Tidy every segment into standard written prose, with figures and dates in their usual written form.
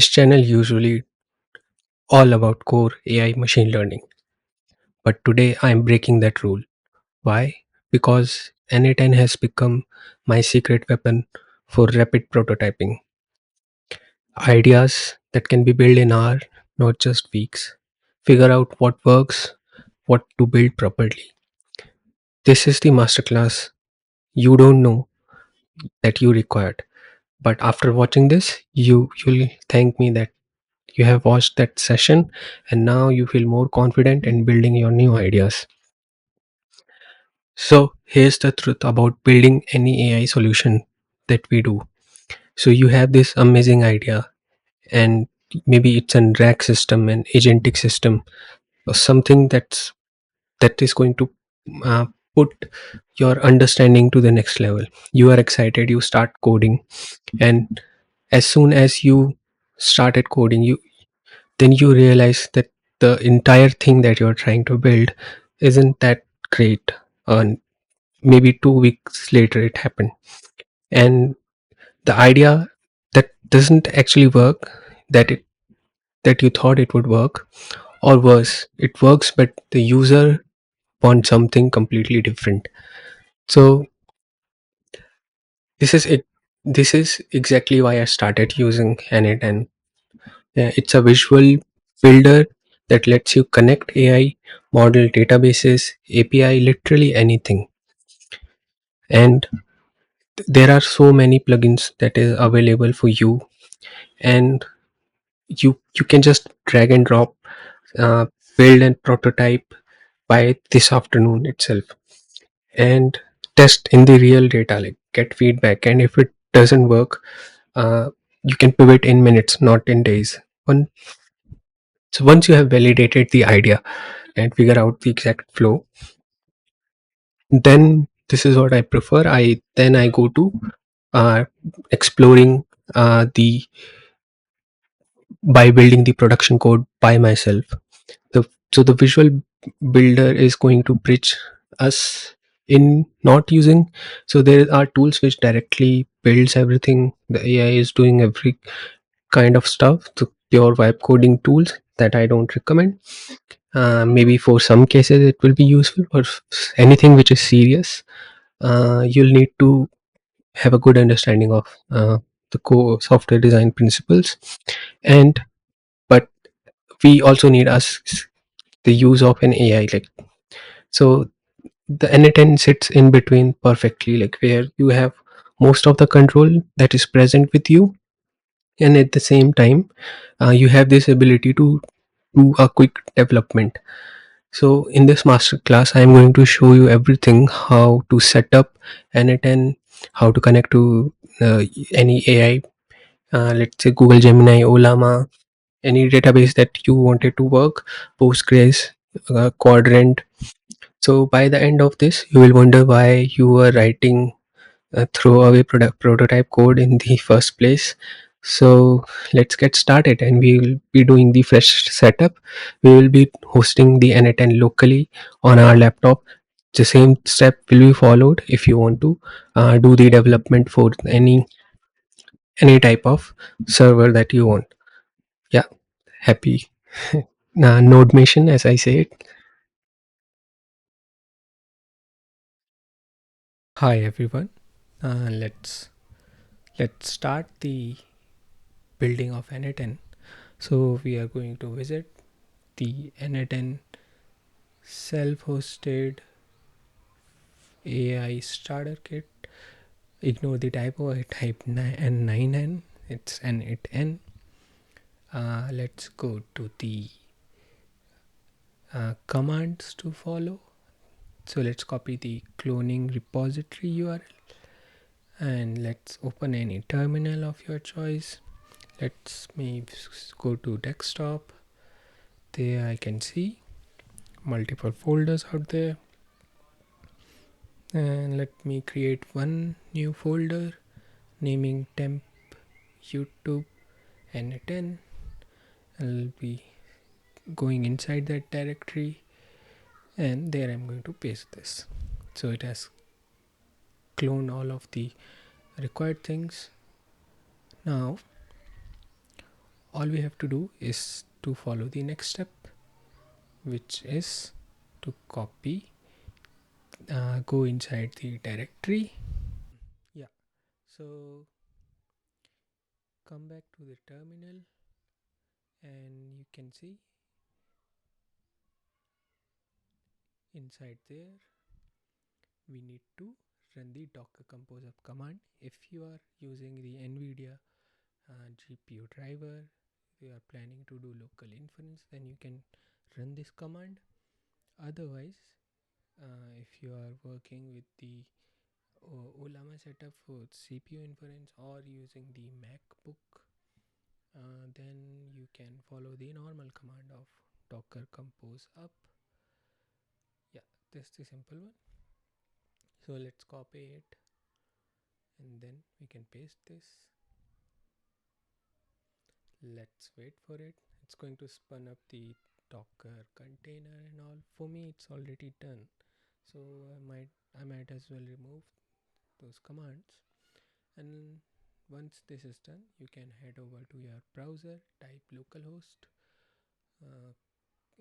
This channel usually all about core AI machine learning, but today I am breaking that rule. Why? Because n8n has become my secret weapon for rapid prototyping. Ideas that can be built in hours, not just weeks. Figure out what works, what to build properly. This is the masterclass you don't know that you required. But after watching this, you'll thank me that you have watched that session and now you feel more confident in building your new ideas. So here's the truth about building any AI solution that we do. So you have this amazing idea, and maybe it's an rack system, an agentic system, or something that is going to uh, put your understanding to the next level. You are excited, you start coding, and as soon as you started coding, you realize that the entire thing that you're trying to build isn't that great. And maybe 2 weeks later it happened, and the idea that doesn't actually work, that you thought it would work, or worse, it works but the user wants something completely different. So this is it. This is exactly why I started using n8n, and it's a visual builder that lets you connect AI, model databases, API, literally anything. And there are so many plugins that is available for you, and you can just drag and drop, uh, build and prototype by this afternoon itself, and test in the real data, like get feedback, and if it doesn't work, uh, you can pivot in minutes, not in days. Once you have validated the idea and figure out the exact flow, then this is what I prefer. I go to uh, exploring the by building the production code by myself. The so the visual builder is going to bridge us in not using. So there are tools which directly builds everything. The AI is doing every kind of stuff. The pure vibe coding tools that I don't recommend. Maybe for some cases it will be useful. For anything which is serious, you'll need to have a good understanding of the core software design principles. And but we also need us the use of an AI, like, so the n8n sits in between perfectly, like where you have most of the control that is present with you, and at the same time you have this ability to do a quick development. So in this master class I am going to show you everything: how to set up n8n, how to connect to any AI, let's say Google Gemini, Olama, any database that you wanted to work, Postgres, Quadrant. So by the end of this, you will wonder why you were writing throwaway prototype code in the first place. So let's get started, and we will be doing the fresh setup. We will be hosting the n8n locally on our laptop. The same step will be followed if you want to do the development for any type of server that you want. Yeah, happy node mission, as I say it. Hi everyone. Let's start the building of n8n. So we are going to visit the n8n self-hosted AI starter kit. Ignore the typo. I typed n9n. It's n8n. Let's go to the commands to follow. So let's copy the cloning repository URL, and let's open any terminal of your choice. Let's maybe go to desktop. There I can see multiple folders out there, and let me create one new folder naming temp youtube n8n. I'll be going inside that directory, and there I'm going to paste this. So it has cloned all of the required things. Now all we have to do is to follow the next step, which is to copy, go inside the directory. Yeah, so come back to the terminal, and you can see inside there we need to run the docker compose up command. If you are using the NVIDIA GPU driver, you are planning to do local inference, then you can run this command. Otherwise, if you are working with the Olama setup for CPU inference or using the MacBook, then you can follow the normal command of docker compose up. Yeah, that's the simple one. So let's copy it, and then we can paste this. Let's wait for it. It's going to spin up the docker container and all. For me it's already done, so I might as well remove those commands. And once this is done, you can head over to your browser, type localhost, uh,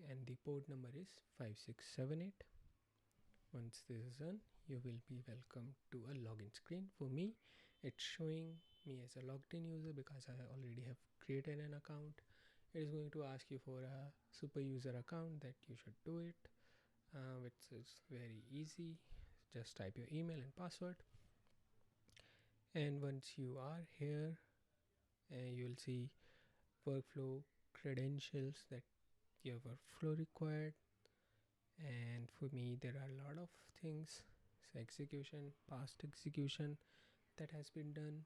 and the port number is 5678. Once this is done, you will be welcome to a login screen. For me, it's showing me as a logged in user because I already have created an account. It is going to ask you for a super user account, that you should do it, which is very easy. Just type your email and password, and once you are here, you will see workflow credentials that your workflow required. And for me there are a lot of things. So execution, past execution that has been done,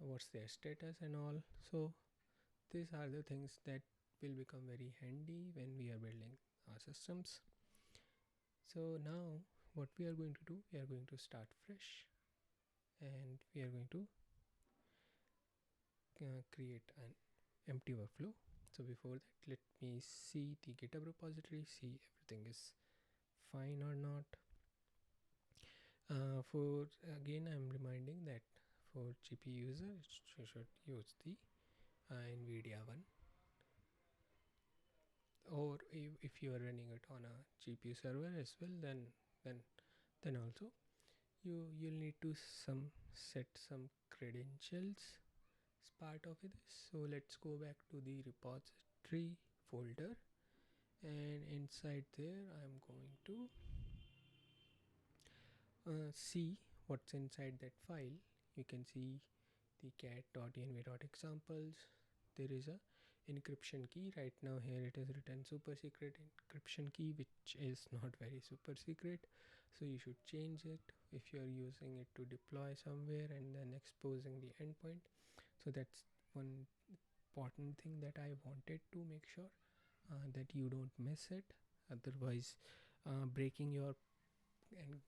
what's their status and all. So these are the things that will become very handy when we are building our systems. So now what we are going to do, we are going to start fresh, and we are going to create an empty workflow. So before that, let me see the GitHub repository, see everything is fine or not. For again, I'm reminding that for GPU user, you should use the NVIDIA one, or if you are running it on a GPU server as well, then also you'll need to set some credentials as part of it. So let's go back to the repository folder, and inside there I'm going to see what's inside that file. You can see the cat.env.examples. There is a encryption key. Right now here it is written super secret encryption key, which is not very super secret, so you should change it if you are using it to deploy somewhere and then exposing the endpoint. So that's one important thing that I wanted to make sure that you don't miss it. Otherwise, breaking your and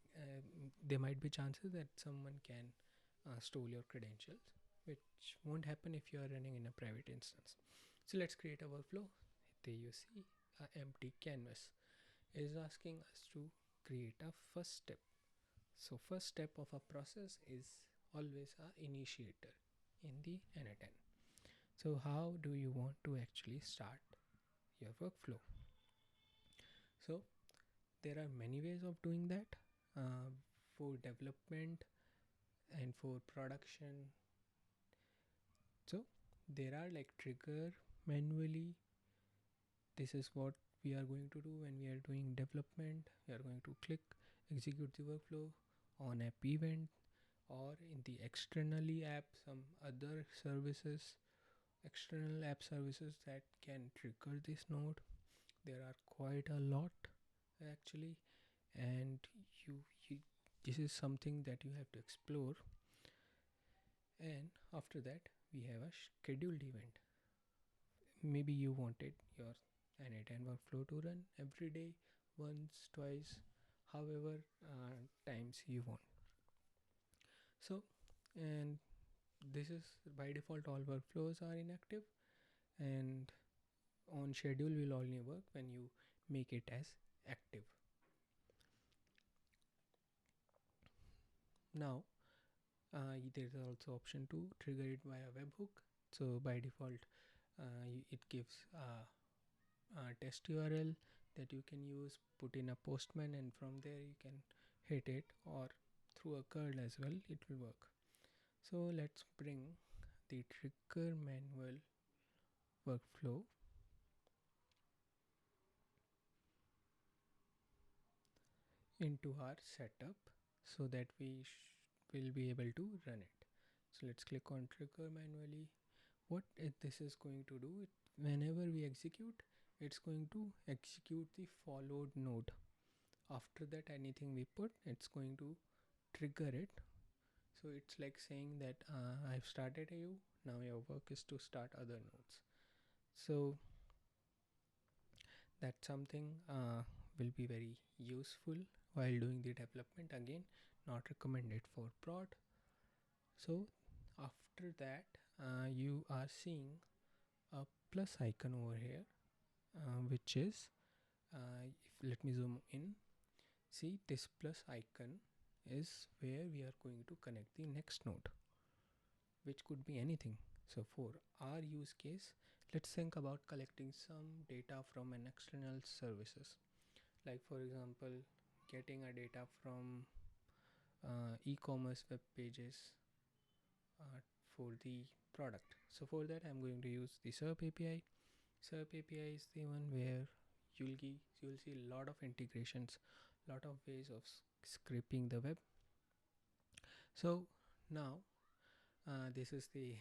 there might be chances that someone can steal your credentials, which won't happen if you are running in a private instance. So let's create a workflow. There you see an empty canvas. It is asking us to create a first step. So first step of a process is always a initiator in the n8n. So how do you want to actually start your workflow? So there are many ways of doing that. For development and for production, so there are like trigger manually. This is what we are going to do when we are doing development. We are going to click execute the workflow on app event, or in the externally app, some other services, external app services that can trigger this node. There are quite a lot actually, and you this is something that you have to explore. And after that we have a scheduled event. Maybe you wanted your n8n workflow to run every day, once, twice, however times you want. So, and this is by default, all workflows are inactive, and on schedule will only work when you make it as active. Now there's also option to trigger it via webhook. So by default It gives a test URL that you can use, put in a postman, and from there you can hit it, or through a curl as well, it will work. So let's bring the trigger manual workflow into our setup so that we will be able to run it. So let's click on trigger manually. What this is going to do, whenever we execute, it's going to execute the followed node. After that, anything we put, it's going to trigger it. So it's like saying that I've started you, now your work is to start other nodes. So that's something will be very useful while doing the development. Again, not recommended for prod. So after that, you are seeing a plus icon over here, which is let me zoom in. See, this plus icon is where we are going to connect the next node, which could be anything. So for our use case, let's think about collecting some data from an external services, like for example getting a data from e-commerce web pages for the product. So for that, I'm going to use the SERP API. SERP API is the one where you'll see a lot of integrations, lot of ways of scraping the web. So now this is the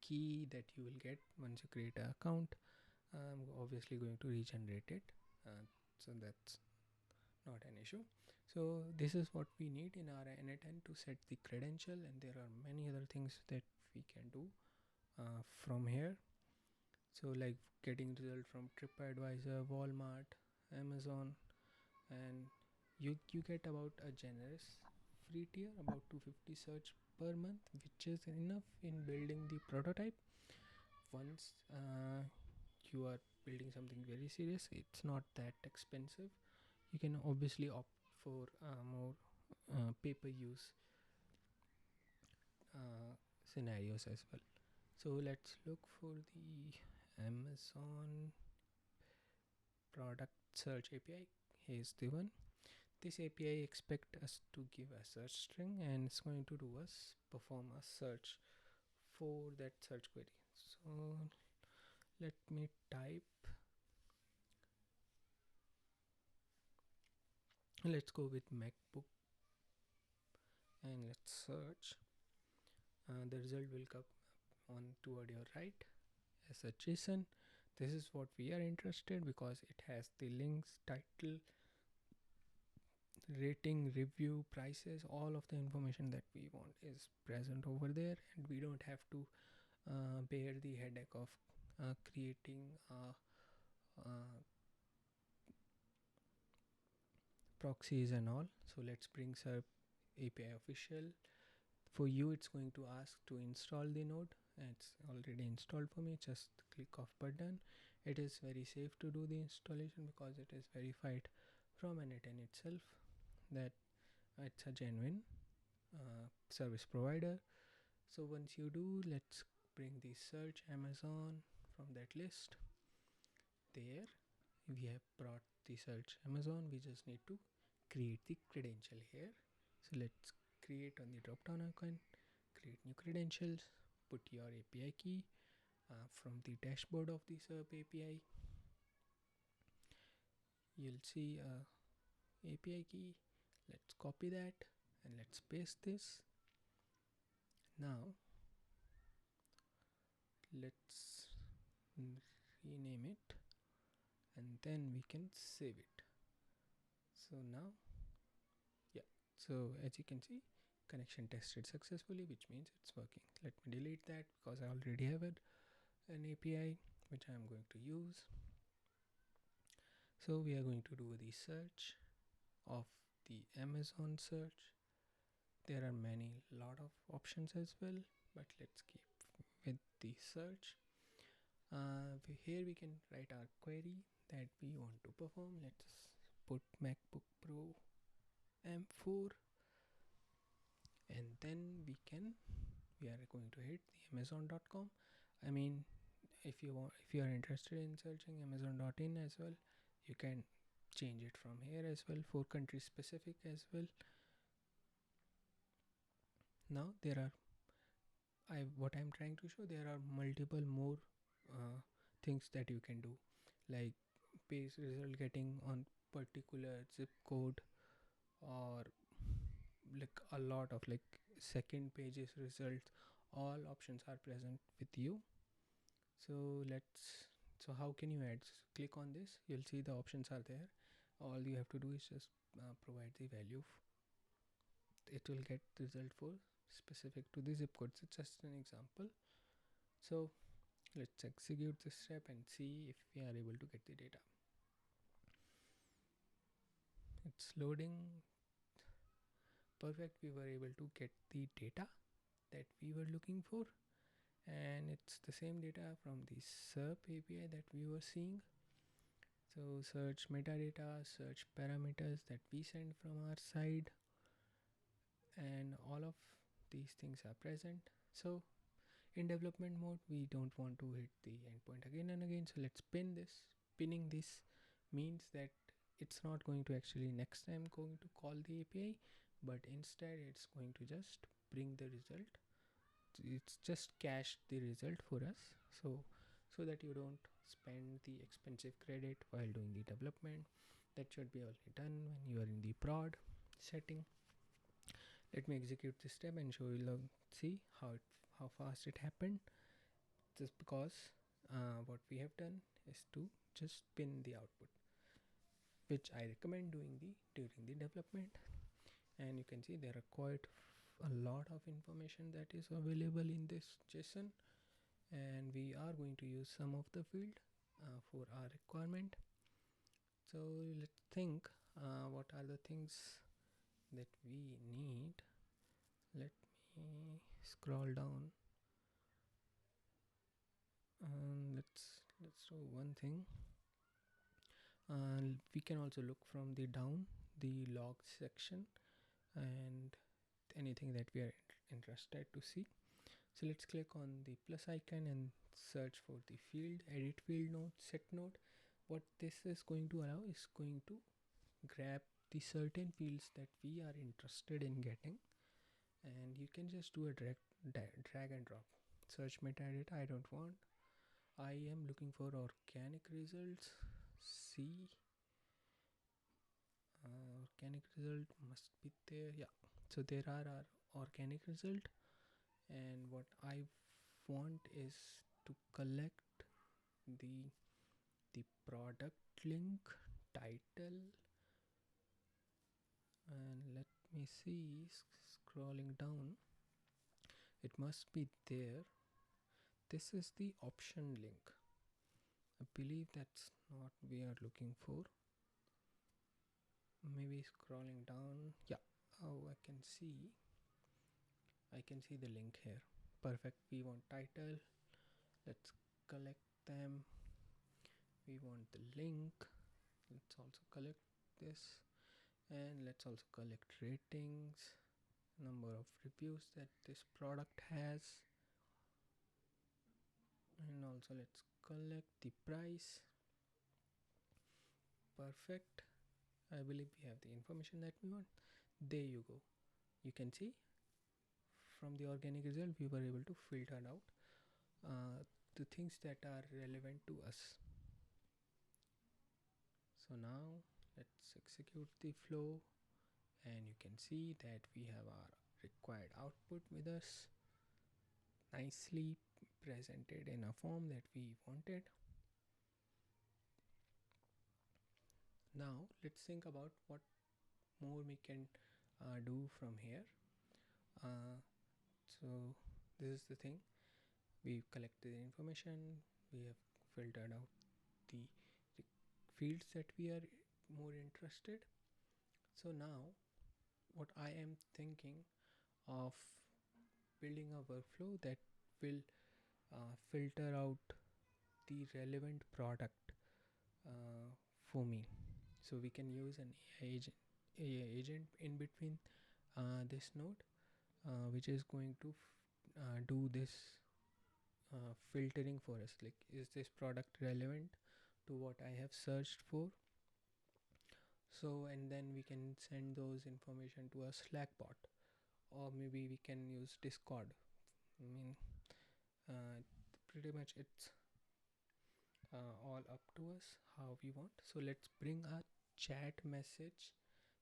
key that you will get once you create an account. I'm obviously going to regenerate it, so that's not an issue. So this is what we need in our n8n to set the credential, and there are many other things that we can do from here. So like getting result from TripAdvisor, Walmart, Amazon, and you get about a generous free tier, about 250 search per month, which is enough in building the prototype. Once you are building something very serious, it's not that expensive. You can obviously opt for more pay-per-use scenarios as well. So let's look for the Amazon product search API. Here's the one. This API expect us to give a search string, and it's going to do us perform a search for that search query. So let me type, let's go with MacBook, and let's search. The result will come on toward your right as a JSON. This is what we are interested, because it has the links, title, rating, review, prices, all of the information that we want is present over there, and we don't have to bear the headache of creating proxies and all. So let's bring SERP API official. For you, it's going to ask to install the node. It's already installed for me. Just click off button. It is very safe to do the installation because it is verified from n8n itself that it's a genuine service provider. So once you do, let's bring the search Amazon from that list. There we have brought the search Amazon. We just need to create the credential here. So let's create on the drop down icon, create new credentials, put your API key from the dashboard of the SERP API. You'll see a API key. Let's copy that and let's paste this. Now let's rename it, and then we can save it. So now, yeah, so as you can see, connection tested successfully, which means it's working. Let me delete that because I already have an API which I'm going to use. So we are going to do the search of the Amazon search. There are lot of options as well, but let's keep with the search. Here we can write our query that we want to perform. Let's put MacBook Pro M4, and then we are going to hit the amazon.com. I mean, if you are interested in searching amazon.in as well, you can change it from here as well, for country specific as well. Now there are what I'm trying to show, there are multiple more things that you can do, like page result getting on particular zip code, or like a lot of like second pages results. All options are present with you. So how can you add? Just click on this, you'll see the options are there. All you have to do is just provide the value. It will get result for specific to the zip code. So just an example. So let's execute this step and see if we are able to get the data. It's loading. Perfect, we were able to get the data that we were looking for, and it's the same data from the SERP API that we were seeing. So search metadata, search parameters that we send from our side, and all of these things are present. So in development mode, we don't want to hit the endpoint again and again, so let's pin this. Pinning this means that it's not going to actually next time going to call the API, but instead it's going to just bring the result. It's just cache the result for us, so that you don't spend the expensive credit while doing the development. That should be only done when you are in the prod setting. Let me execute this step and show you, see how fast it happened. Just because what we have done is to just pin the output, which I recommend doing during the development. And you can see there are quite a lot of information that is available in this JSON, and we are going to use some of the field for our requirement. So let's think what are the things that we need. Let me scroll down, and let's do one thing. We can also look from the down the log section and anything that we are interested to see. So let's click on the plus icon and search for the field, edit field node, set node. What this is going to allow is going to grab the certain fields that we are interested in getting, and you can just do a drag and drop. Search metadata, I don't want. I am looking for organic results. See, organic result must be there. Yeah, so there are our organic result, and what I want is to collect the product link, title, and let me see, scrolling down, it must be there. This is the option link. I believe that's not we are looking for. Maybe scrolling down. Yeah, oh, I can see the link here. Perfect. We want title. Let's collect them. We want the link. Let's also collect this, and let's also collect ratings, number of reviews that this product has, and also let's collect the price. Perfect. I believe we have the information that we want. There you go. You can see from the organic result we were able to filter out the things that are relevant to us. So now let's execute the flow, and you can see that we have our required output with us, nicely presented in a form that we wanted. Now let's think about what more we can do from here. So this is the thing. We've collected the information, we have filtered out the fields that we are more interested. So now what I am thinking of building a workflow that will filter out the relevant product for me. So we can use an AI agent in between this node, which is going to do this filtering for us, like is this product relevant to what I have searched for. So and then we can send those information to a Slack bot, or maybe we can use Discord. I mean, uh, pretty much it's all up to us how we want. So let's bring a chat message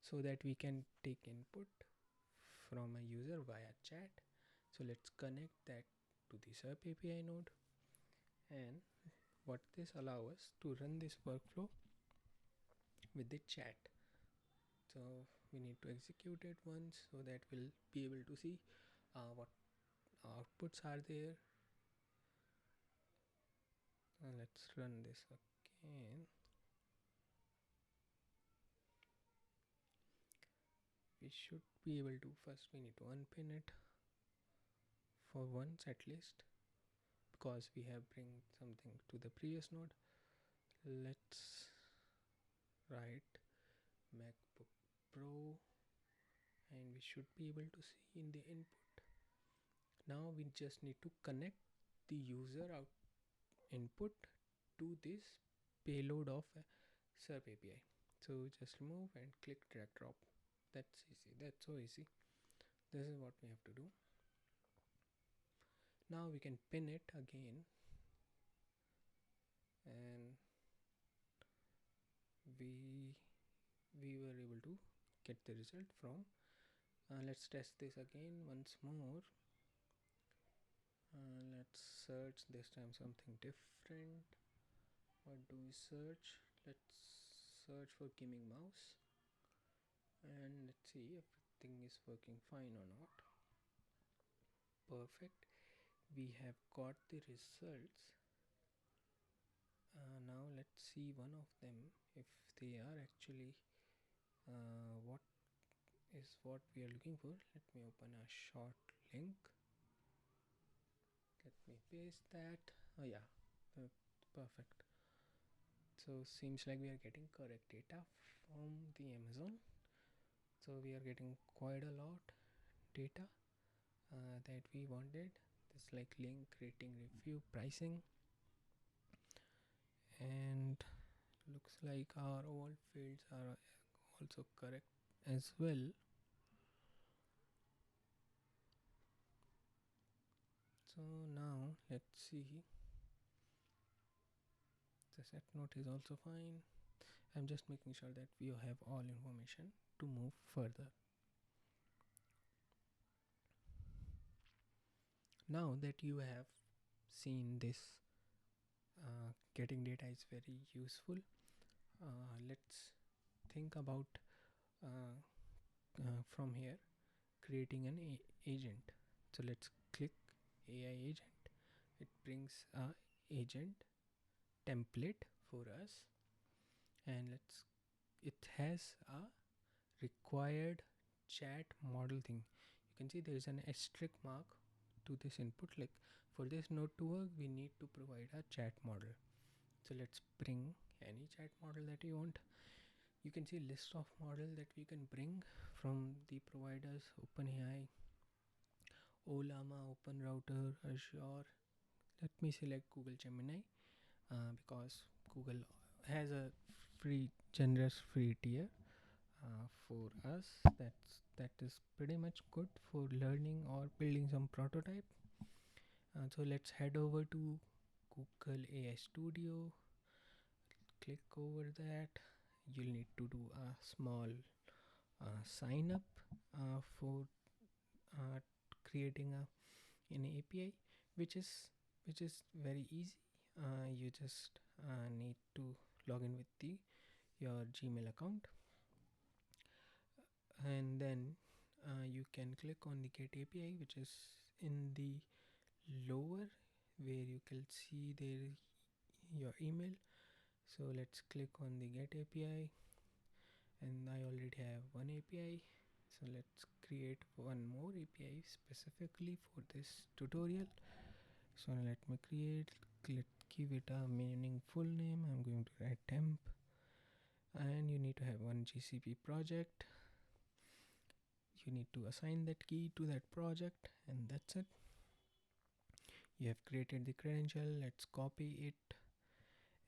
so that we can take input from a user via chat. So let's connect that to the SERP API node, and what this allow us to run this workflow with the chat. So we need to execute it once so that we'll be able to see what outputs are there. Let's run this again. We should be able to, first we need to unpin it for once at least, because we have bring something to the previous node. Let's write MacBook Pro, and we should be able to see in the input. Now we just need to connect the user out input to this payload of SERP API. So just remove and click drag drop. That's easy. That's so easy. This is what we have to do. Now we can pin it again, and we were able to get the result from. Let's test this again once more. Let's search this time something different. What do we search? Let's search for gaming mouse, and let's see if everything is working fine or not. Perfect. We have got the results. Now let's see one of them if they are actually what is what we are looking for. Let me open a short link. Let me paste that. Oh yeah, perfect. So seems like we are getting correct data from the Amazon. So we are getting quite a lot data that we wanted. This like link, rating, review, pricing, and looks like our all fields are also correct as well. So now let's see. The set note is also fine. I'm just making sure that we have all information to move further. Now that you have seen this, getting data is very useful. Let's think about from here creating an agent. So let's click AI agent. It brings a agent template for us, and it has a required chat model thing. You can see there is an asterisk mark to this input, like for this node to work we need to provide a chat model. So let's bring any chat model that you want. You can see list of model that we can bring from the providers: OpenAI, Olama, OpenRouter, Azure. Let me select Google Gemini because Google has a generous free tier for us. That is pretty much good for learning or building some prototype. So let's head over to Google AI Studio. Click over that. You'll need to do a small sign up for creating an API, which is very easy. You just need to log in with your Gmail account, and then you can click on the get API, which is in the lower where you can see there your email. So let's click on the get API, and I already have one API. So let's create one more API specifically for this tutorial. So let me give it a meaningful name. I'm going to write temp, and you need to have one GCP project. You need to assign that key to that project, and that's it. you have created the credential. Let's copy it,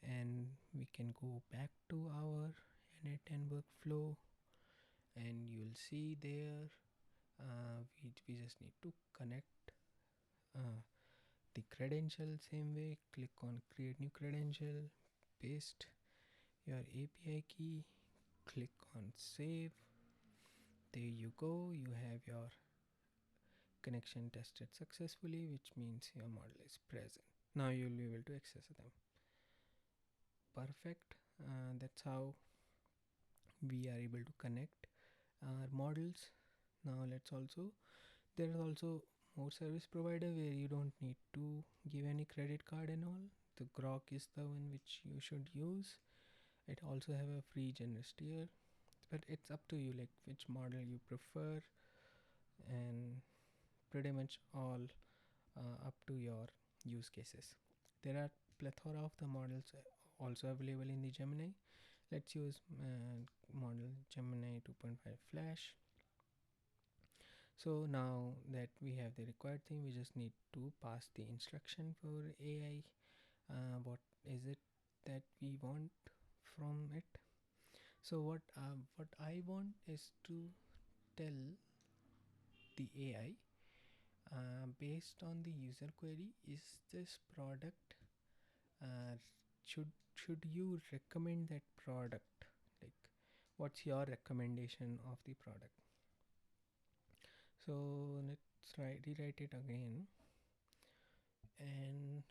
and we can go back to our n8n workflow, and you'll see there we just need to connect uh, the credential same way. Click on create new credential, paste your API key, click on save. There you go, you have your connection tested successfully, which means your model is present. Now you'll be able to access them. Perfect. That's how we are able to connect our models. Now let's also, there is also more service provider where you don't need to give any credit card and all. The Grok is the one which you should use. It also have a free generous tier, but it's up to you like which model you prefer, and pretty much all up to your use cases. There are plethora of the models also available in the Gemini. Let's use model Gemini 2.5 Flash. So now that we have the required thing, we just need to pass the instruction for AI. What is it that we want from it? So what I want is to tell the AI, based on the user query, is this product, uh, should you recommend that product, like what's your recommendation of the product. So let's rewrite it again, and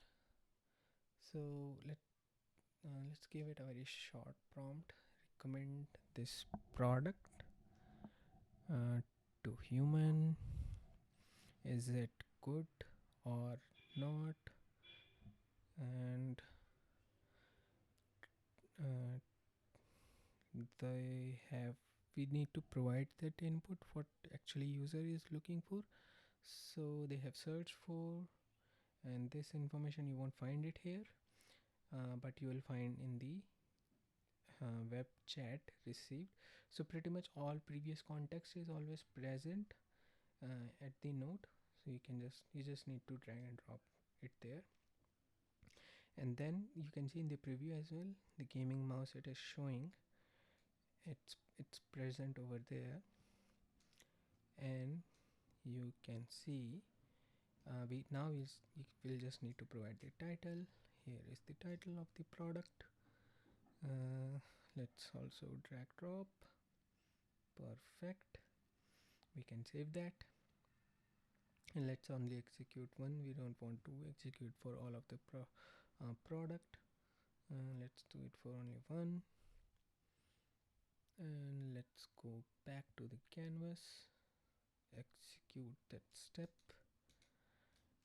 so let's give it a very short prompt. Recommend this product to human. Is it good or not? And uh, they have we need to provide that input what actually user is looking for. So they have searched for, and this information you won't find it here, but you will find in the web chat received. So pretty much all previous context is always present at the node. So you just need to drag and drop it there, and then you can see in the preview as well, the gaming mouse, it is showing, it's present over there. And you can see, we now will just need to provide the title. Here is the title of the product. Let's also drag drop. Perfect. We can save that, and let's only execute one. We don't want to execute for all of the product. Let's do it for only one, and let's go back to the canvas, execute that step,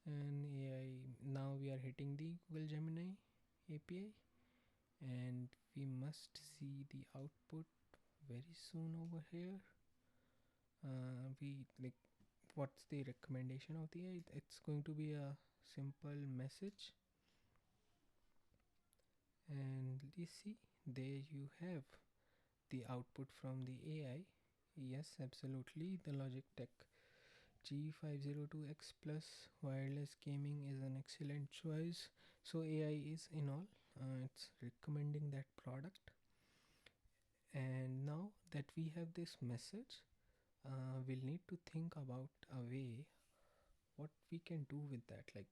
and AI, now we are hitting the Google Gemini API, and we must see the output very soon over here. We like, what's the recommendation of the AI? It's going to be a simple message, and you see there you have the output from the AI. Yes, absolutely, the Logitech G502X Plus wireless gaming is an excellent choice. So AI is in all, it's recommending that product. And now that we have this message, we'll need to think about a way what we can do with that. Like,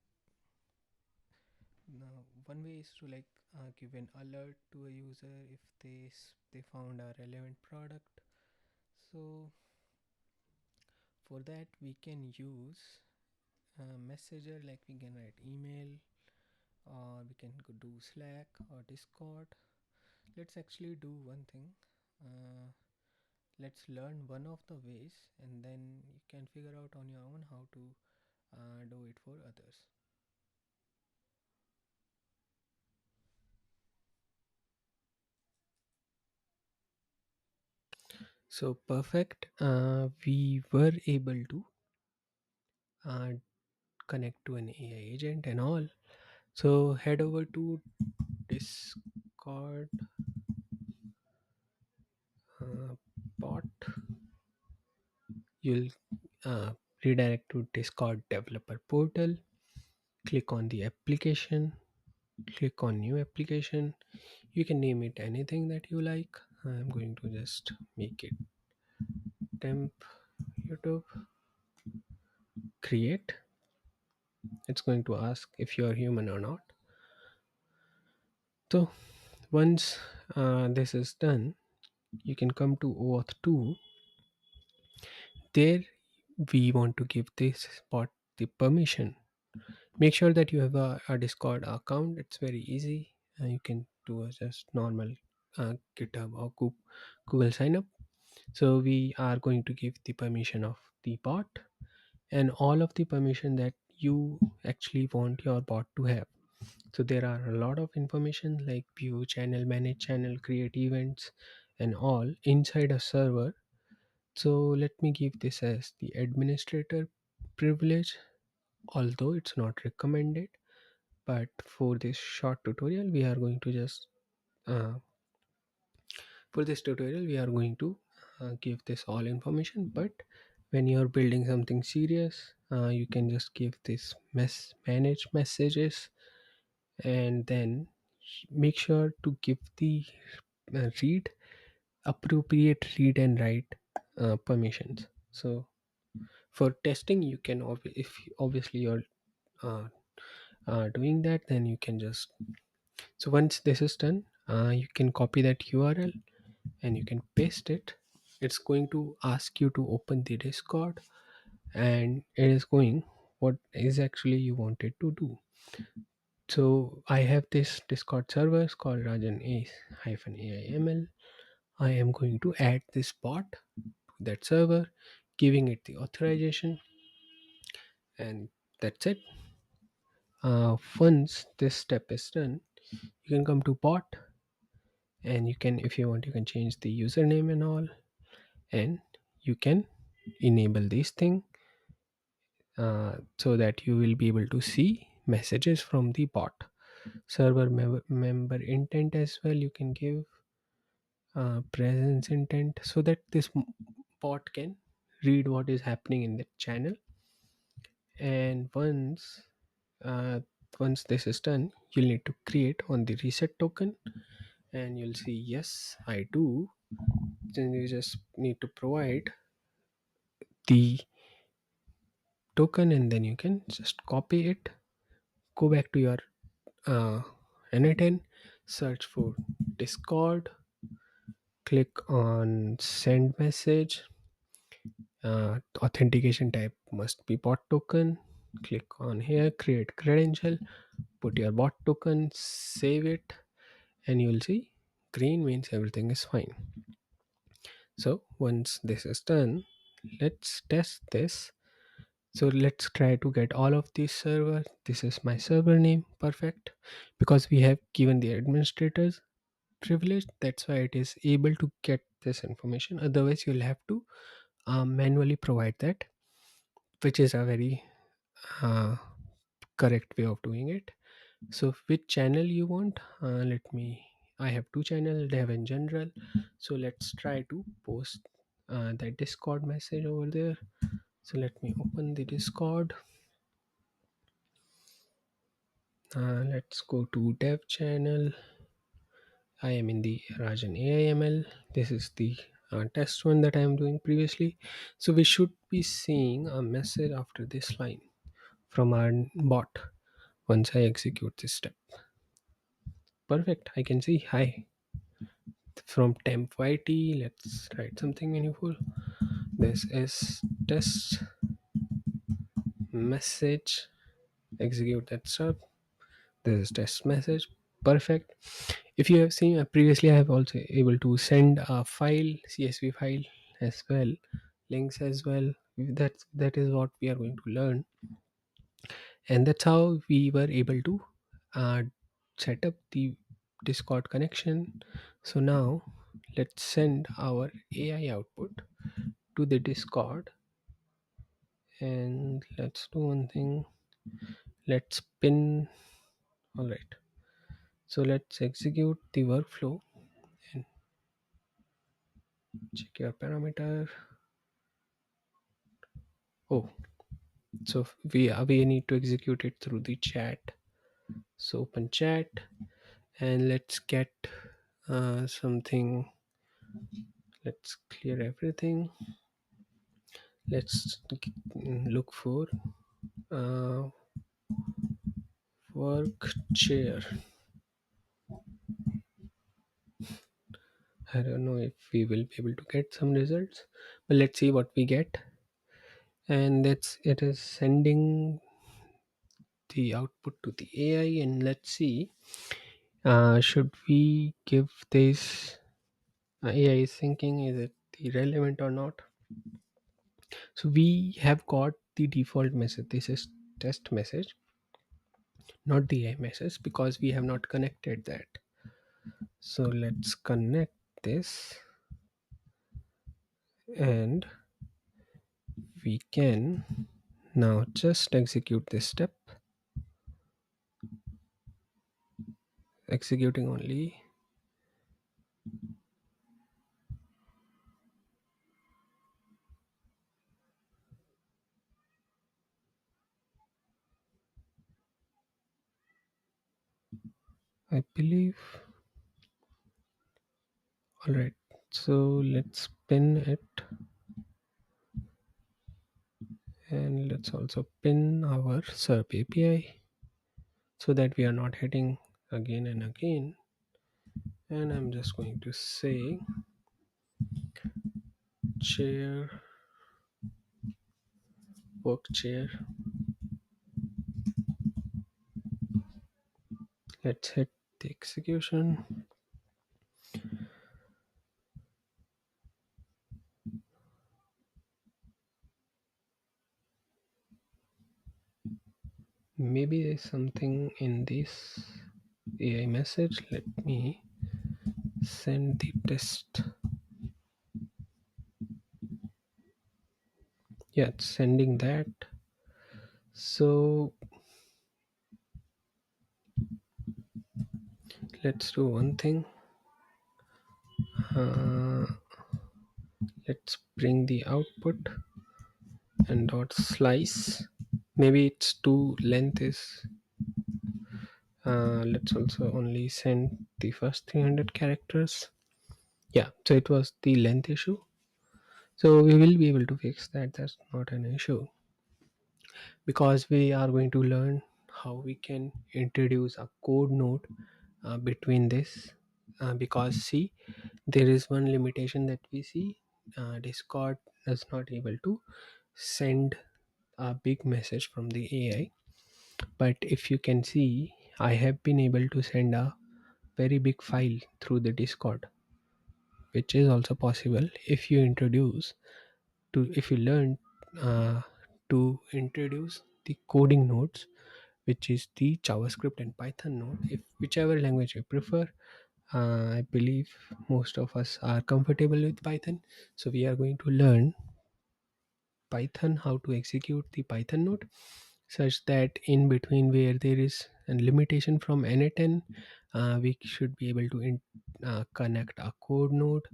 now one way is to like give an alert to a user if they found a relevant product. So for that we can use a messenger, like we can write email, or we can go do Slack or Discord. Let's actually do one thing. uh, let's learn one of the ways, and then you can figure out on your own how to do it for others. So perfect. We were able to uh, connect to an AI agent and all. So head over to Discord bot. You'll redirect to Discord developer portal. click on the application, click on new application. You can name it anything that you like. I'm going to just make it temp YouTube. Create. It's going to ask if you are human or not. So once this is done, you can come to auth 2. There we want to give this bot the permission. Make sure that you have a Discord account. It's very easy. You can do a just normal GitHub or Google sign up. So we are going to give the permission of the bot and all of the permission that you actually want your bot to have. So there are a lot of information like view channel, manage channel, create events, and all inside a server. So let me give this as the administrator privilege, although it's not recommended. But for this short tutorial, we are going to just uh, for this tutorial we are going to give this all information. But when you are building something serious, you can just give this manage messages, and then make sure to give the read appropriate read and write permissions. So for testing, you can if obviously you're uh, doing that, then you can just, so once this is done, you can copy that URL and you can paste it. It's going to ask you to open the Discord, and it is going what is actually you wanted to do. So I have this Discord server called Rajan A-AIML. I am going to add this bot to that server, giving it the authorization, and that's it. Once this step is done, you can come to bot, and you can, if you want, you can change the username and all, and you can enable this thing so that you will be able to see messages from the bot. Server member intent as well, you can give presence intent so that this bot can read what is happening in the channel. And uh, once this is done, you'll need to create on the reset token, and you'll see yes I do. Then you just need to provide the token, and then you can just copy it, go back to your uh, n8n, search for Discord, click on send message. Authentication type must be bot token. Click on here, create credential, put your bot token, save it, and you will see green means everything is fine. So once this is done, let's test this. So let's try to get all of these server. This is my server name, perfect, because we have given the administrators privilege. That's why it is able to get this information. Otherwise, you'll have to manually provide that, which is a very uh, correct way of doing it. So which channel you want? Let me. I have two channels, dev and general. So let's try to post that Discord message over there. So let me open the Discord. Let's go to dev channel. I am in the Rajan AIML. This is the test one that I am doing previously. So we should be seeing a message after this line from our bot once I execute this step. Perfect. I can see hi from temp yt. Let's write something meaningful. This is test message. Execute that step. This is test message. Perfect. If you have seen previously, I have also able to send a file, CSV file as well, links as well. That is what we are going to learn, and that's how we were able to uh, set up the Discord connection. So now let's send our AI output to the Discord, and let's do one thing. Let's pin. All right. So let's execute the workflow and check your parameter. Oh, So we need to execute it through the chat. So open chat and let's get something. Let's clear everything. Let's look for uh, work chair. I don't know if we will be able to get some results, but let's see what we get. And that's it is sending the output to the AI, and let's see. Should we give this AI is thinking is it irrelevant or not? So we have got the default message. This is test message, not the AI message because we have not connected that. So let's connect this and we can now just execute this step, executing only. I believe. All right. So let's pin it and let's also pin our SERP API so that we are not hitting again and again. And I'm just going to say chair, work chair. Let's hit the execution. Maybe there's something in this AI message. Let me send the test. Yeah, it's sending that. So let's do one thing. Uh, let's bring the output and dot slice. Maybe it's too length is. Let's also only send the first 300 characters. Yeah, so it was the length issue. So we will be able to fix that. That's not an issue because we are going to learn how we can introduce a code node between this. Because see, there is one limitation that we see. Discord is not able to send a big message from the AI. But if you can see, I have been able to send a very big file through the Discord, which is also possible if you introduce to if you learn uh, to introduce the coding nodes, which is the JavaScript and Python node, if whichever language you prefer. I believe most of us are comfortable with Python, so we are going to learn Python, how to execute the Python node, such that in between where there is a limitation from n8n, we should be able to connect a code node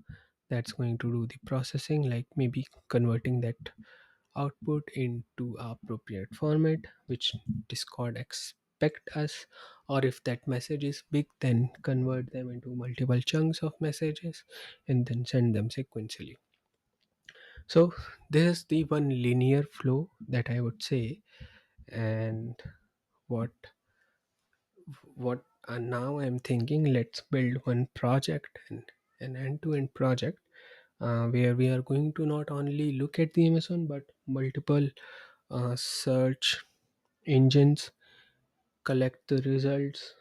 that's going to do the processing, like maybe converting that output into a appropriate format which Discord expect us, or if that message is big, then convert them into multiple chunks of messages and then send them sequentially. So this is the one linear flow that I would say. And what now I'm thinking, let's build one project and an end-to-end project where we are going to not only look at the Amazon but multiple search engines, collect the results,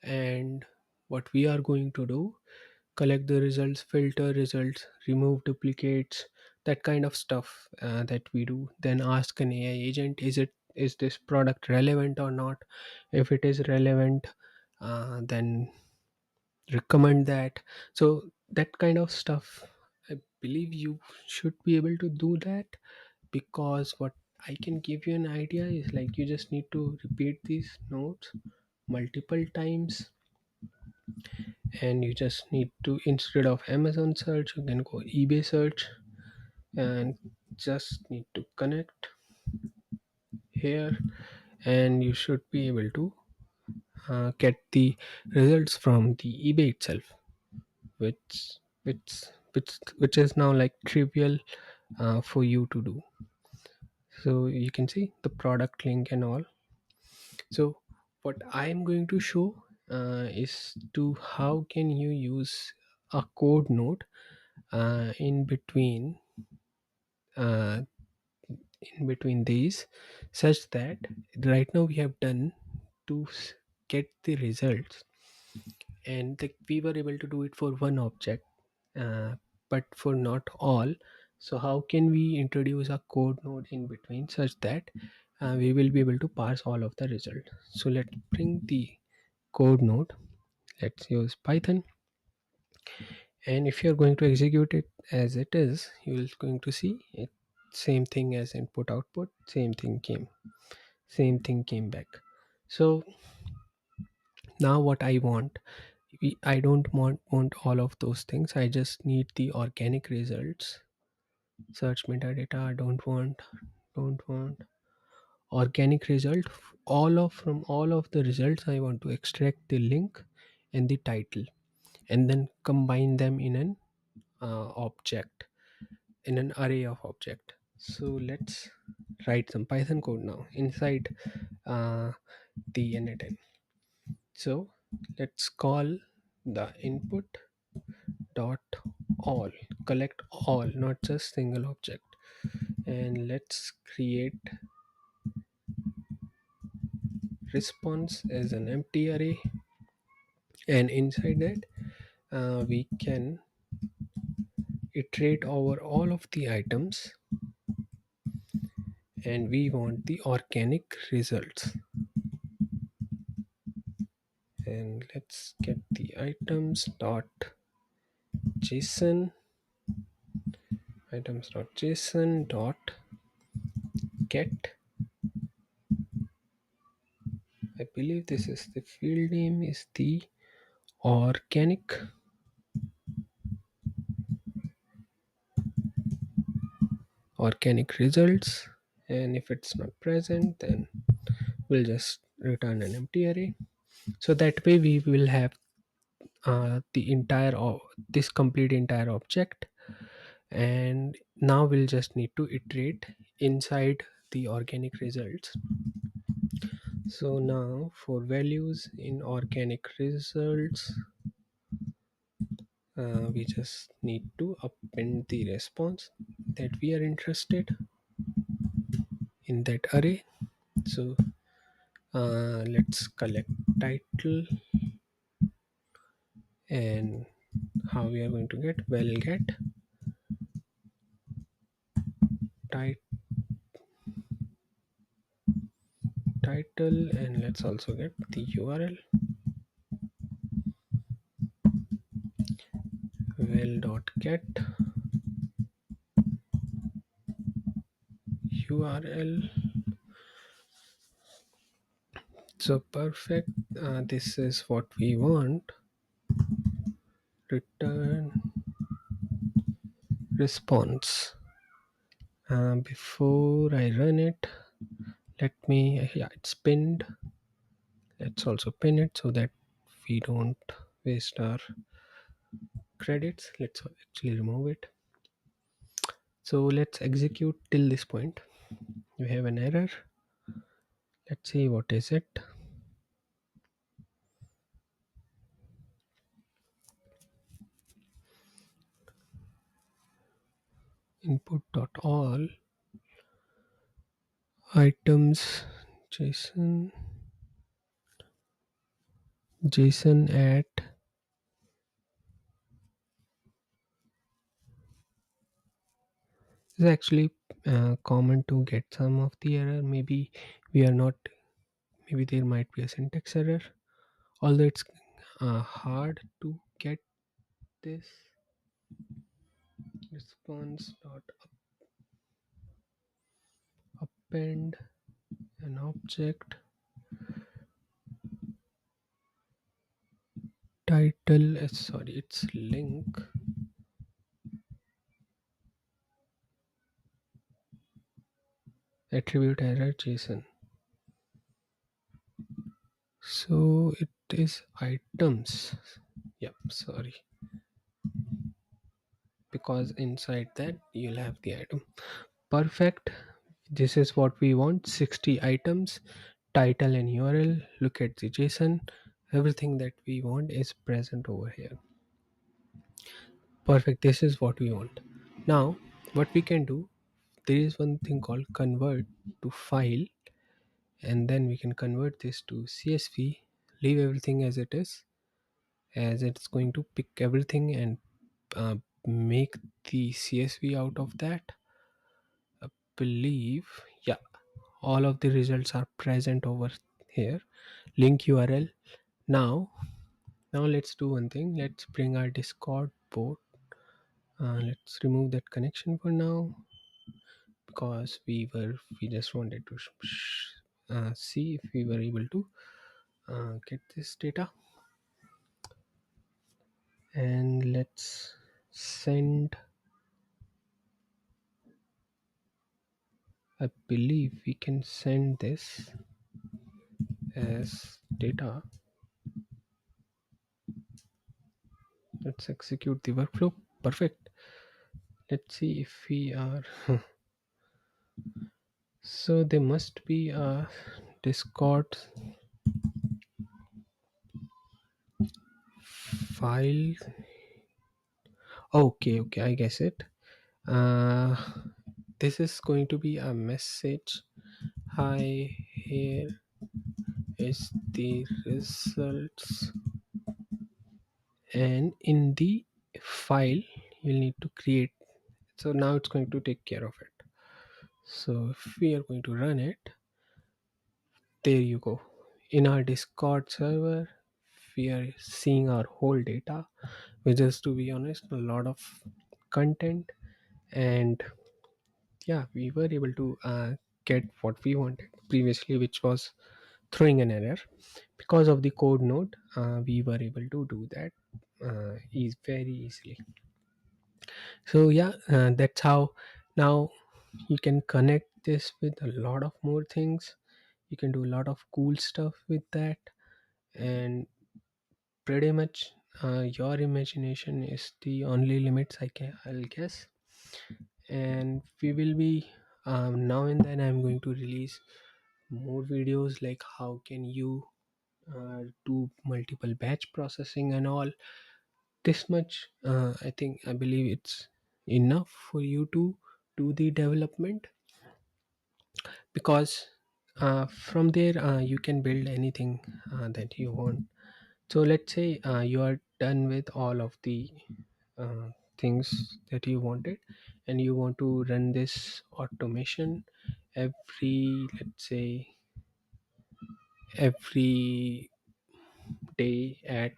and what we are going to do, collect the results, filter results, remove duplicates, that kind of stuff that we do. Then ask an AI agent, is this product relevant or not? If it is relevant, then recommend that. So that kind of stuff, I believe you should be able to do that, because what I can give you an idea is like you just need to repeat these notes multiple times, and you just need to, instead of Amazon search, you can go eBay search, and just need to connect. here, and you should be able to get the results from the eBay itself, which which is now like trivial for you to do. So you can see the product link and all. So what I'm going to show is to how can you use a code node in between uh, these, such that right now we have done to get the results, and we were able to do it for one object, uh, but for not all. So how can we introduce a code node in between, such that we will be able to parse all of the result? So let's bring the code node. Let's use Python, and if you're going to execute it as it is, you're going to see it, same thing as input output, same thing came back. So now what I want, I don't want all of those things. I just need the organic results. Search metadata, I don't want organic result. All of From all of the results, I want to extract the link and the title, and then combine them in an object, in an array of object. So let's write some Python code now inside the n8n. So let's call the input dot all, collect all, not just single object, and let's create response as an empty array, and inside that we can iterate over all of the items, and we want the organic results. And let's get the json items.json dot get, I believe this is the field name, is the organic results. And if it's not present, then we'll just return an empty array. So that way we will have the this complete entire object, and now we'll just need to iterate inside the organic results. So now for values in organic results, we just need to append the response that we are interested in that array. So let's collect title, and how we are going to get, well, get tit- title, and let's also get the URL, well dot get URL. So perfect, this is what we want. Return response. Before I run it, let me, yeah, it's pinned. Let's also pin it so that we don't waste our credits. Let's actually remove it. So let's execute till this point. We have an error. Let's see what is it. Input dot all items json at, is actually common to get some of the error. Maybe we are not, maybe there might be a syntax error, although it's hard to get this. Response dot append an object, title, sorry, it's link, attribute error json. So it is items. Yep, sorry, because inside that you'll have the item. Perfect. This is what we want, 60 items, title and URL. Look at the JSON. Everything that we want is present over here. Perfect. This is what we want. Now, what we can do, there is one thing called convert to file, and then we can convert this to CSV, leave everything as it is, as it's going to pick everything and uh, make the CSV out of that. I believe, yeah, all of the results are present over here. Link URL. Now, now let's do one thing. Let's bring our Discord port. Let's remove that connection for now because we just wanted to see if we were able to get this data, and let's send. I believe we can send this as data. Let's execute the workflow. Perfect. Let's see if we are. So there must be a Discord file. Okay, okay, I guess it. Uh, this is going to be a message. Hi, here is the results, and in the file you'll need to create. So now it's going to take care of it. So if we are going to run it, there you go. In our Discord server, we are seeing our whole data, which is, to be honest, a lot of content. And yeah, we were able to get what we wanted previously, which was throwing an error. Because of the code node, we were able to do that is very easily. So yeah, that's how now you can connect this with a lot of more things. You can do a lot of cool stuff with that, and pretty much your imagination is the only limits I'll guess. And we will be now and then I'm going to release more videos like how can you do multiple batch processing and all. This much I believe it's enough for you to do the development, because from there you can build anything that you want. So let's say you are done with all of the uh, things that you wanted, and you want to run this automation every, let's say, every day at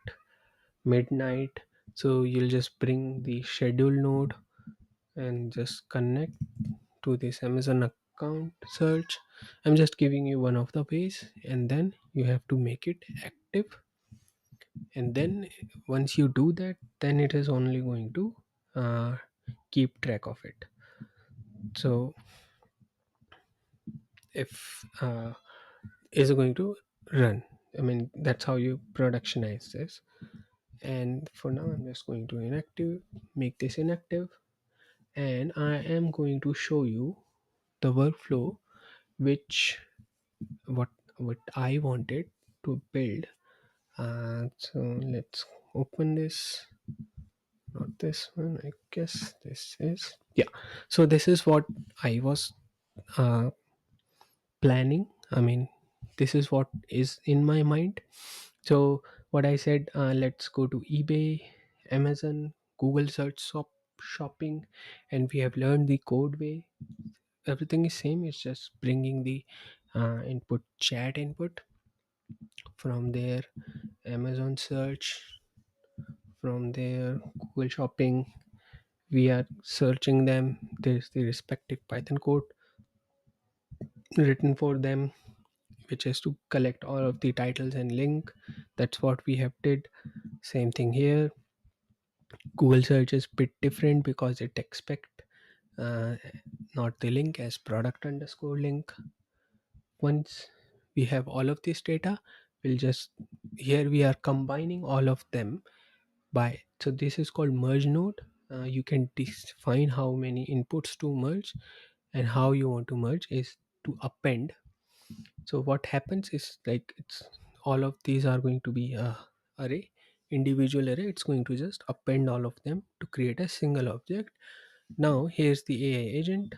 midnight. So you'll just bring the schedule node and just connect to this Amazon account search. I'm just giving you one of the ways, and then you have to make it active. And then once you do that, then it is only going to uh, keep track of it. So if is going to run, I mean, that's how you productionize this. And for now I'm just going to inactive, make this inactive, and I am going to show you the workflow which what what I wanted to build. So let's open this, not this one, I guess this is, yeah. So this is what I was uh, planning, I mean, this is what is in my mind. So what I said, let's go to eBay, Amazon, Google search shopping, and we have learned the code way. Everything is same, it's just bringing the input, chat input. From there, Amazon search. From there, Google shopping, we are searching them. There's the respective Python code written for them, which is to collect all of the titles and link. That's what we have did. Same thing here. Google search is bit different because it expect uh, not the link as product underscore link. Once we have all of this data, we'll just, here we are combining all of them by, so this is called merge node. You can define how many inputs to merge, and how you want to merge is to append. So what happens is, like, it's all of these are going to be a array, individual array. It's going to just append all of them to create a single object. Now here's the AI agent.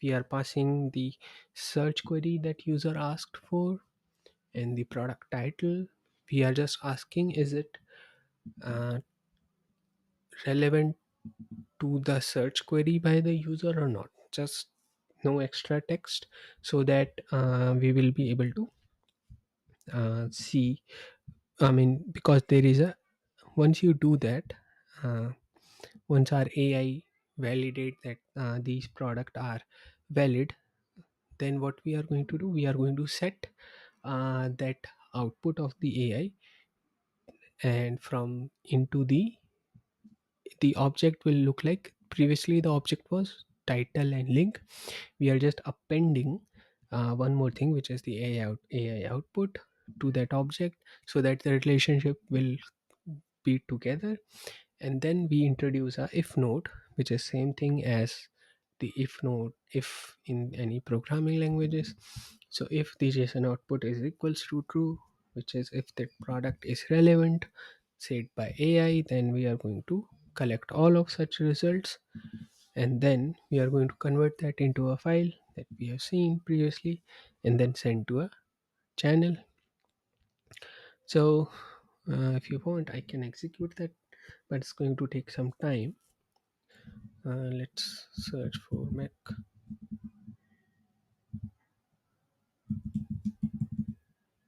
We are passing the search query that user asked for, and the product title. We are just asking, is it uh, relevant to the search query by the user or not? Just no extra text, so that we will be able to see. I mean, because there is a, once you do that, uh, once our AI validate that these product are valid, then what we are going to do, we are going to set that output of the AI, and from into the object will look like previously the object was title and link. We are just appending one more thing, which is the AI output to that object, so that the relationship will be together. And then we introduce a if node, which is same thing as the if node if in any programming languages. So if the JSON output is equals to true, which is if that product is relevant said by AI, then we are going to collect all of such results, and then we are going to convert that into a file that we have seen previously, and then send to a channel. So if you want, I can execute that, but it's going to take some time. Let's search for Mac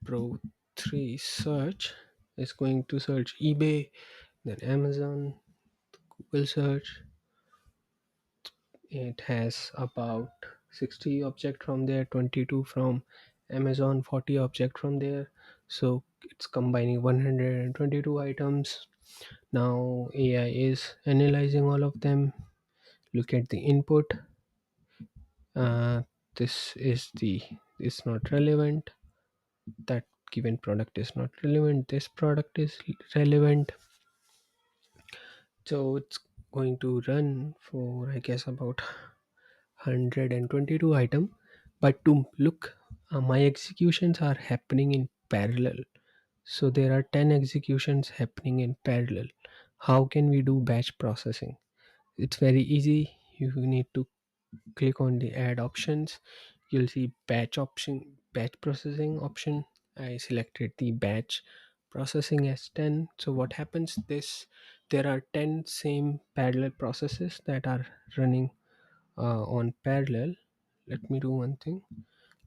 Pro 3 search. Is going to search eBay, then Amazon, Google search. It has about 60 object from there, 22 from Amazon, 40 object from there. So it's combining 122 items. Now AI is analyzing all of them. Look at the input. Uh, this is the, is not relevant. That given product is not relevant. This product is relevant. So it's going to run for, I guess, about 122 item. But to look, my executions are happening in parallel. So there are 10 executions happening in parallel. How can we do batch processing? It's very easy. You need to click on the add options. You'll see batch option, batch processing option. I selected the batch processing as 10. So what happens, this, there are 10 same parallel processes that are running on parallel. Let me do one thing.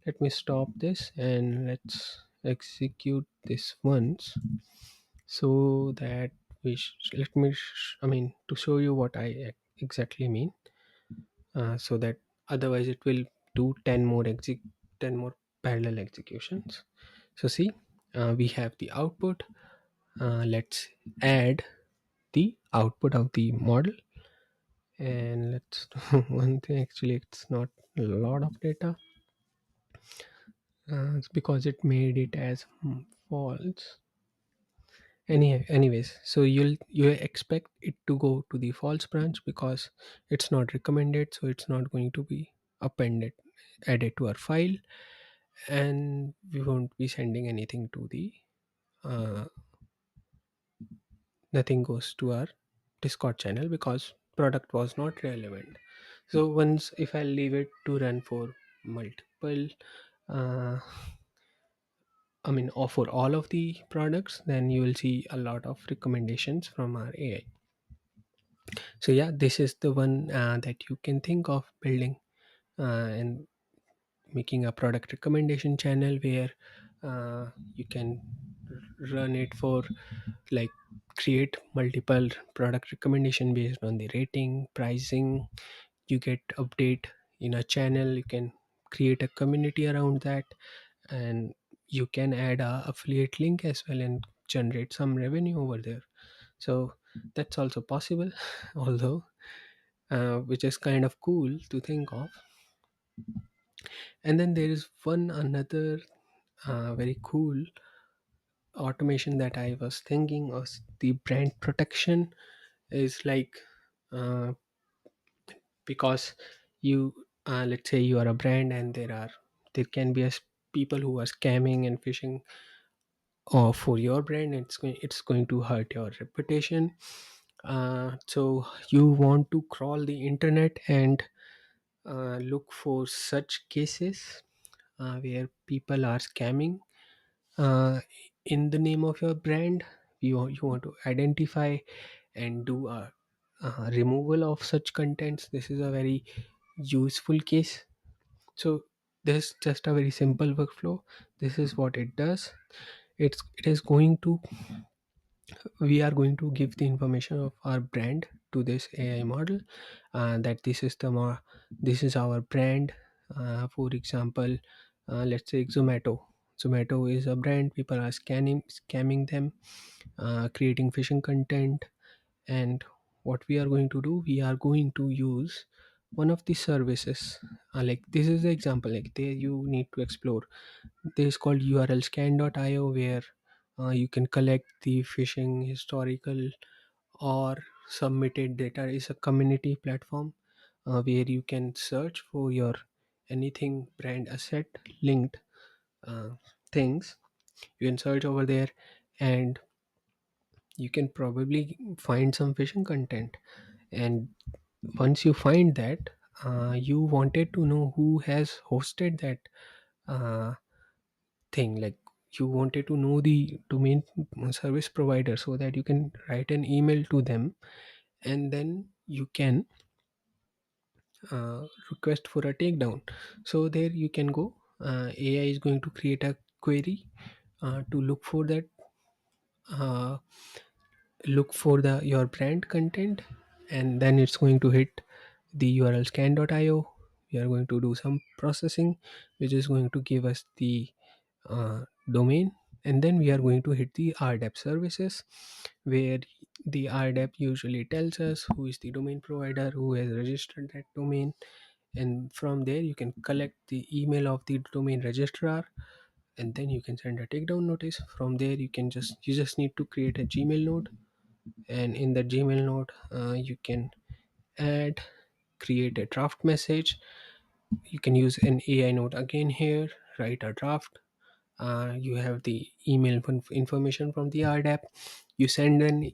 Let me stop this and let's execute this once, so that let me I mean, to show you what I exactly mean, so that otherwise it will do 10 more parallel executions. So see, we have the output. Let's add the output of the model, and let's do one thing. Actually, it's not a lot of data. It's because it made it as false. Anyways, so you expect it to go to the false branch because it's not recommended, so it's not going to be appended, added to our file, and we won't be sending anything to the uh, nothing goes to our Discord channel because product was not relevant. So once, if I leave it to run for multiple uh, I mean, for all of the products, then you will see a lot of recommendations from our AI. So yeah, this is the one that you can think of building and making a product recommendation channel where you can run it for, like, create multiple product recommendation based on the rating, pricing. You get update in a channel. You can create a community around that, and you can add a affiliate link as well and generate some revenue over there. So that's also possible although which is kind of cool to think of. And then there is one another very cool automation that I was thinking was the brand protection. Is like, uh, because you, let's say you are a brand, and there can be people who are scamming and phishing for your brand. It's going to hurt your reputation. So you want to crawl the internet and look for such cases where people are scamming uh, in the name of your brand. You want to identify and do a removal of such contents. This is a very useful case. So this is just a very simple workflow. This is what it does. It is going to, we are going to give the information of our brand to this AI model, that this is our brand. For example, let's say Zomato is a brand. People are scamming them, creating phishing content. And what we are going to do, we are going to use one of the services. Like, this is the example, like there you need to explore. This is called urlscan.io, where you can collect the phishing historical or submitted data. Is a community platform where you can search for your anything brand asset linked uh, things. You can search over there, and you can probably find some phishing content. And once you find that, you wanted to know who has hosted that uh, thing. Like, you wanted to know the domain service provider, so that you can write an email to them, and then you can request for a takedown. So there you can go. AI is going to create a query to uh, look for the your brand content, and then it's going to hit the url scan.io. We are going to do some processing, which is going to give us the domain. And then we are going to hit the rdep services, where the rdep usually tells us who is the domain provider who has registered that domain. And from there you can collect the email of the domain registrar, and then you can send a takedown notice. From there you just need to create a gmail node, and in the gmail node you can add create a draft message. You can use an AI node again here, write a draft. You have the email information from the rdap. You send an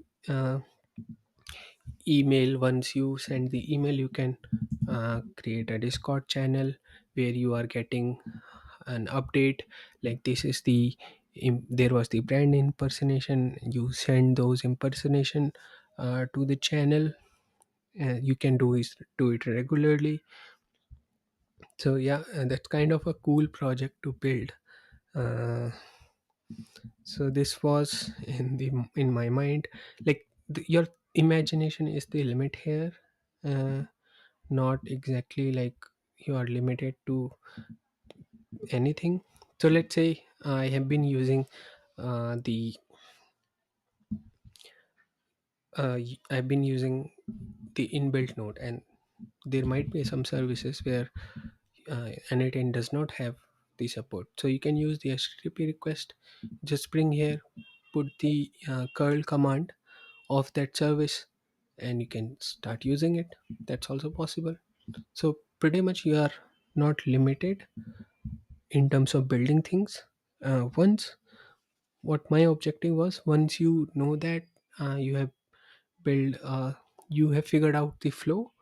email. Once you send the email, you can create a discord channel where you are getting an update, like this is there was the brand impersonation. You send those impersonation to the channel. You can do it regularly. So yeah, that's kind of a cool project to build. uh, so this was in my mind. Like, your imagination is the limit here. uh, Not exactly like you are limited to anything. So let's say I have been using the I've been using the inbuilt node, and there might be some services where n8n does not have the support. So you can use the http request, just bring here, put the curl command of that service, and you can start using it. That's also possible. So pretty much you are not limited in terms of building things. Once What my objective was, once you know that you have built you have figured out the flow,